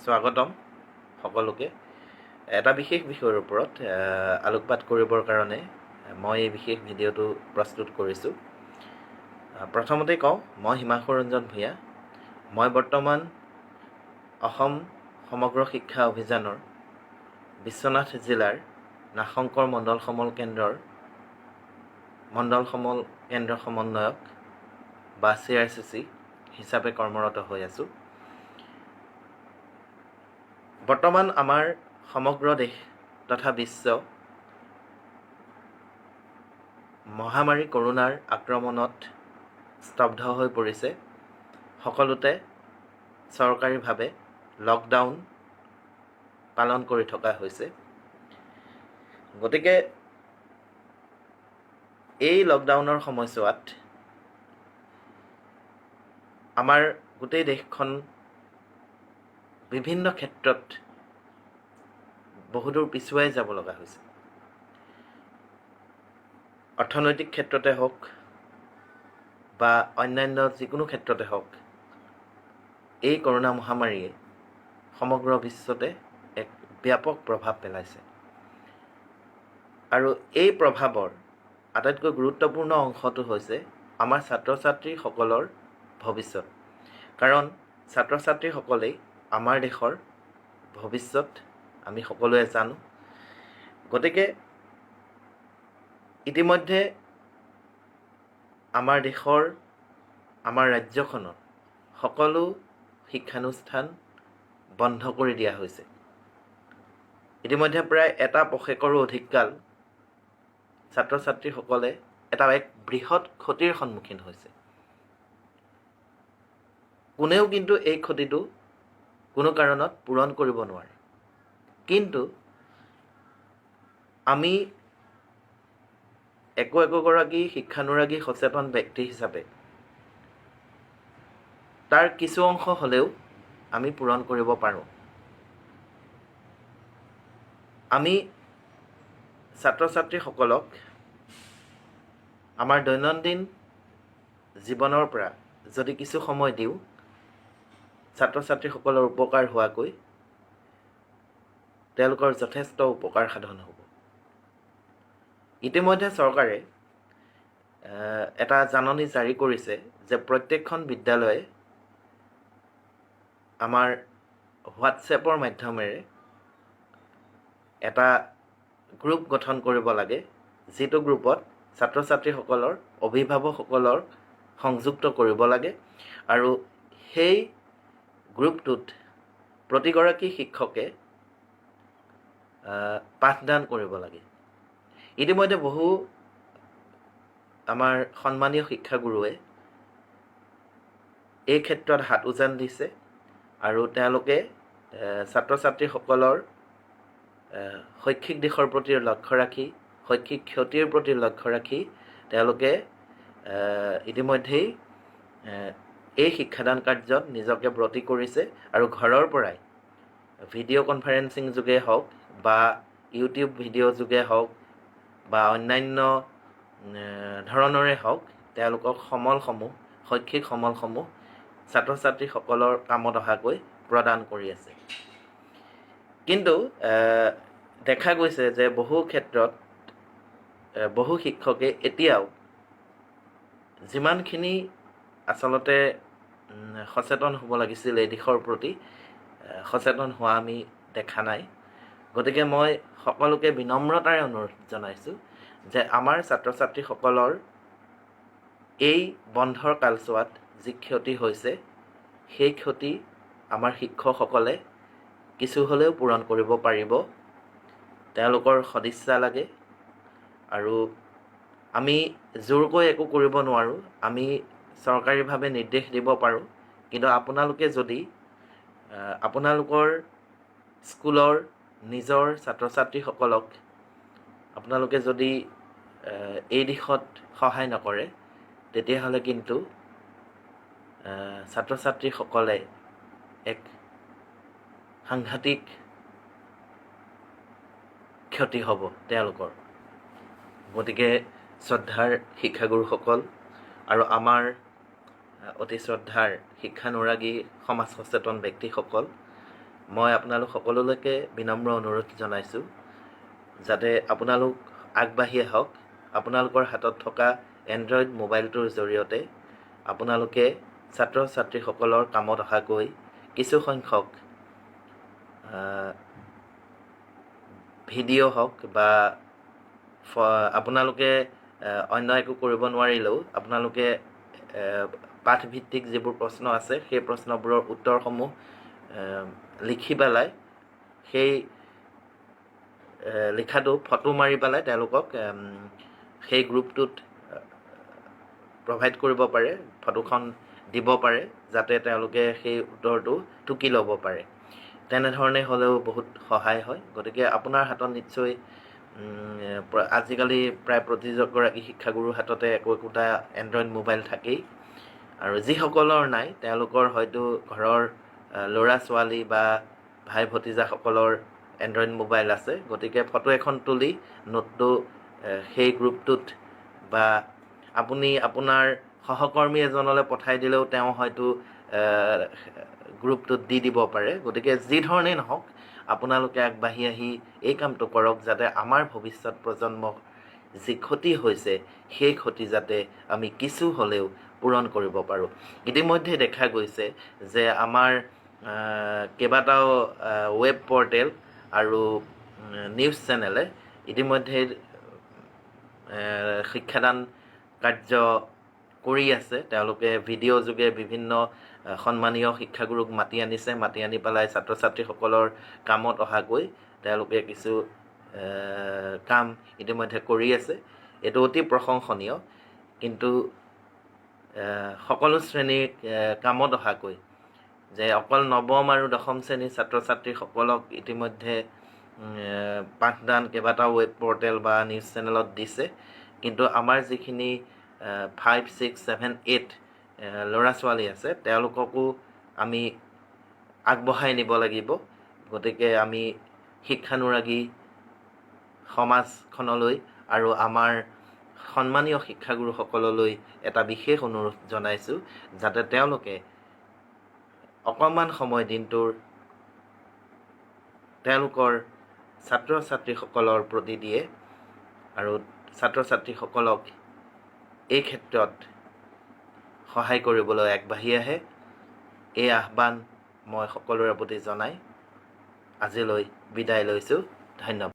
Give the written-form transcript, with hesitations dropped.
স্বাগতম সকলোকে। এটা বিশেষ বিষয়ৰ ওপৰত আলোকপাত কৰিবৰ কাৰণে মই এই বিশেষ ভিডিঅ'টো প্ৰস্তুত কৰিছোঁ। প্ৰথমতে কওঁ, মই হিমাংশু ৰঞ্জন ভূঞা। মই বৰ্তমান অসম সমগ্ৰ শিক্ষা অভিযানৰ বিশ্বনাথ জিলাৰ নাগশংকৰ মণ্ডল সমল কেন্দ্ৰৰ সমন্বয়ক বা CRCC হিচাপে কৰ্মৰত হৈ আছোঁ। বৰ্তমান আমাৰ সমগ্ৰ দেশ তথা বিশ্ব মহামাৰী কৰোণাৰ আক্ৰমণত স্তব্ধ হৈ পৰিছে। সকলোতে চৰকাৰীভাৱে লকডাউন পালন কৰি থকা হৈছে। গতিকে এই লকডাউনৰ সময়ছোৱাত আমাৰ গোটেই দেশখন বিভিন্ন ক্ষেত্ৰত বহুদূৰ পিছুৱাই যাব লগা হৈছে। অৰ্থনৈতিক ক্ষেত্ৰতে হওক বা অন্যান্য যিকোনো ক্ষেত্ৰতে হওক, এই কৰোণা মহামাৰীয়ে সমগ্ৰ বিশ্বতে এক ব্যাপক প্ৰভাৱ পেলাইছে। আৰু এই প্ৰভাৱৰ আটাইতকৈ গুৰুত্বপূৰ্ণ অংশটো হৈছে আমাৰ ছাত্ৰ ছাত্ৰীসকলৰ ভৱিষ্যত। কাৰণ ছাত্ৰ ছাত্ৰীসকলেই আমাৰ দেশৰ ভৱিষ্যত, আমি সকলোৱে জানো। গতিকে ইতিমধ্যে আমাৰ দেশৰ, আমাৰ ৰাজ্যখনৰ সকলো শিক্ষানুষ্ঠান বন্ধ কৰি দিয়া হৈছে। ইতিমধ্যে প্ৰায় এটা পষেকৰো অধিক কাল ছাত্ৰ ছাত্ৰীসকলে এক বৃহৎ ক্ষতিৰ সন্মুখীন হৈছে। কোনেও কিন্তু এই ক্ষতিটো কোনো কাৰণত পূৰণ কৰিব নোৱাৰে। কিন্তু আমি একোগৰাকী শিক্ষানুৰাগী সচেতন ব্যক্তি হিচাপে তাৰ কিছু অংশ হ'লেও আমি পূৰণ কৰিব পাৰোঁ। আমি ছাত্ৰ ছাত্ৰীসকলক আমাৰ দৈনন্দিন জীৱনৰ পৰা যদি কিছু সময় দিওঁ, ছাত্ৰ ছাত্ৰীসকলৰ উপকাৰ হোৱাকৈ তেওঁলোকৰ যথেষ্ট উপকাৰ সাধন হ'ব। ইতিমধ্যে চৰকাৰে এটা জাননী জাৰি কৰিছে যে প্ৰত্যেকখন বিদ্যালয়ে আমাৰ হোৱাটছএপৰ মাধ্যমেৰে এটা গ্ৰুপ গঠন কৰিব লাগে, যিটো গ্ৰুপত ছাত্ৰ ছাত্ৰীসকলৰ অভিভাৱকসকলৰ সংযুক্ত কৰিব লাগে। আৰু সেই গ্ৰুপটোত প্ৰতিগৰাকী শিক্ষকে পাঠদান কৰিব লাগে। ইতিমধ্যে বহু আমাৰ সন্মানীয় শিক্ষাগুৰুৱে এই ক্ষেত্ৰত হাত উজান দিছে আৰু তেওঁলোকে ছাত্ৰ ছাত্ৰীসকলৰ শৈক্ষিক দিশৰ প্ৰতি লক্ষ্য ৰাখি, শৈক্ষিক ক্ষতিৰ প্ৰতি লক্ষ্য ৰাখি তেওঁলোকে ইতিমধ্যেই এই শিক্ষাদান কাৰ্যত নিজকে ব্ৰতী কৰিছে। আৰু ঘৰৰ পৰাই ভিডিঅ' কনফাৰেন্সিং যোগে হওক বা ইউটিউব ভিডিঅ' যোগে হওক বা অন্যান্য ধৰণৰে হওক, তেওঁলোকক শৈক্ষিক সমলসমূহ ছাত্ৰ ছাত্ৰীসকলৰ কামত অহাকৈ প্ৰদান কৰি আছে। কিন্তু দেখা গৈছে যে বহু ক্ষেত্ৰত বহু শিক্ষকে এতিয়াও যিমানখিনি আচলতে সচেতন হ'ব লাগিছিল এই দিশৰ প্ৰতি, সচেতন হোৱা আমি দেখা নাই। গতিকে মই সকলোকে বিনম্ৰতাৰে অনুৰোধ জনাইছোঁ যে আমাৰ ছাত্ৰ ছাত্ৰীসকলৰ এই বন্ধৰ কালছোৱাত যি ক্ষতি হৈছে, সেই ক্ষতি আমাৰ শিক্ষকসকলে কিছু হ'লেও পূৰণ কৰিব পাৰিব। তেওঁলোকৰ সদিচ্ছা লাগে। আৰু আমি জোৰকৈ একো কৰিব নোৱাৰোঁ। আমি চৰকাৰীভাৱে নিৰ্দেশ দিব পাৰোঁ, কিন্তু আপোনালোকে যদি আপোনালোকৰ স্কুলৰ নিজৰ ছাত্ৰ ছাত্ৰীসকলক আপোনালোকে যদি এই দিশত সহায় নকৰে, তেতিয়াহ'লে কিন্তু ছাত্ৰ ছাত্ৰীসকলে এক সাংঘাতিক ক্ষতি হ'ব তেওঁলোকৰ। গতিকে শ্ৰদ্ধাৰ শিক্ষাগুৰুসকল আৰু আমাৰ অতি শ্ৰদ্ধাৰ শিক্ষানুৰাগী সমাজ সচেতন ব্যক্তিসকল, মই আপোনালোক সকলোলৈকে বিনম্ৰ অনুৰোধ জনাইছোঁ যাতে আপোনালোক আগবাঢ়ি আহক। আপোনালোকৰ হাতত থকা এণ্ড্ৰইড মোবাইলটোৰ জৰিয়তে আপোনালোকে ছাত্ৰ ছাত্ৰীসকলৰ কামত অহাকৈ কিছু সংখ্যক ভিডিঅ' হওক বা আপোনালোকে অন্য একো কৰিব নোৱাৰিলেও আপোনালোকে পাঠভিত্তিক যিবোৰ প্ৰশ্ন আছে সেই প্ৰশ্নবোৰৰ উত্তৰসমূহ লিখি পেলাই সেই লিখাটো ফটো মাৰি পেলাই তেওঁলোকক সেই গ্ৰুপটোত প্ৰভাইড কৰিব পাৰে, ফটোখন দিব পাৰে যাতে তেওঁলোকে সেই উত্তৰটো টুকি ল'ব পাৰে। তেনেধৰণে হ'লেও বহুত সহায় হয়। গতিকে আপোনাৰ হাতত নিশ্চয় আজিকালি প্ৰায় প্ৰতিগৰাকী শিক্ষাগুৰুৰ হাততে একোটা এণ্ড্ৰইড মোবাইল থাকেই, আৰু যিসকলৰ নাই তেওঁলোকৰ হয়তো ঘৰৰ ল'ৰা ছোৱালী বা ভাই ভতিজাসকলৰ এণ্ড্ৰইড মোবাইল আছে। গতিকে ফটো এখন তুলি নোটটো সেই গ্ৰুপটোত বা আপুনি আপোনাৰ সহকৰ্মী এজনলৈ পঠাই দিলেও তেওঁ হয়তো গ্ৰুপটোত দি দিব পাৰে। গতিকে যি ধৰণেই নহওক আপোনালোকে আগবাঢ়ি আহি এই কামটো কৰক যাতে আমাৰ ভৱিষ্যত প্ৰজন্মৰ যি ক্ষতি হৈছে সেই ক্ষতি যাতে আমি কিছু হ'লেও পূৰণ কৰিব পাৰোঁ। ইতিমধ্যে দেখা গৈছে যে আমাৰ কেইবাটাও ৱেব পৰ্টেল আৰু নিউজ চেনেলে ইতিমধ্যে শিক্ষাদান কাৰ্য কৰি আছে। তেওঁলোকে ভিডিঅ' যোগে বিভিন্ন সন্মানীয় শিক্ষাগুৰুক মাতি আনিছে, মাতি আনি পেলাই ছাত্ৰ ছাত্ৰীসকলৰ কামত অহাকৈ তেওঁলোকে কিছু কাম ইতিমধ্যে কৰি আছে। এইটো অতি প্ৰশংসনীয়, কিন্তু সকলো শ্ৰেণীৰ কামত অহাকৈ যে অকল নৱম আৰু দশম শ্ৰেণীৰ ছাত্ৰ ছাত্ৰীসকলক ইতিমধ্যে পাঠদান কেইবাটাও ৱেব পৰ্টেল বা নিউজ চেনেলত দিছে, কিন্তু আমাৰ যিখিনি 5, 6, 7, 8 ল'ৰা ছোৱালী আছে তেওঁলোককো আমি আগবঢ়াই নিব লাগিব। গতিকে আমি শিক্ষানুৰাগী সমাজখনলৈ আৰু আমাৰ সন্মানীয় শিক্ষাগুৰুসকললৈ এটা বিশেষ অনুৰোধ জনাইছোঁ যাতে তেওঁলোকে অকণমান সময় দিনটোৰ তেওঁলোকৰ ছাত্ৰ ছাত্ৰীসকলৰ প্ৰতি দিয়ে আৰু ছাত্ৰ ছাত্ৰীসকলক এই ক্ষেত্ৰত সহায় কৰিবলৈ আগবাঢ়ি আহে। এই আহ্বান মই সকলোৰে প্ৰতি জনাই আজিলৈ বিদায় লৈছোঁ। ধন্যবাদ।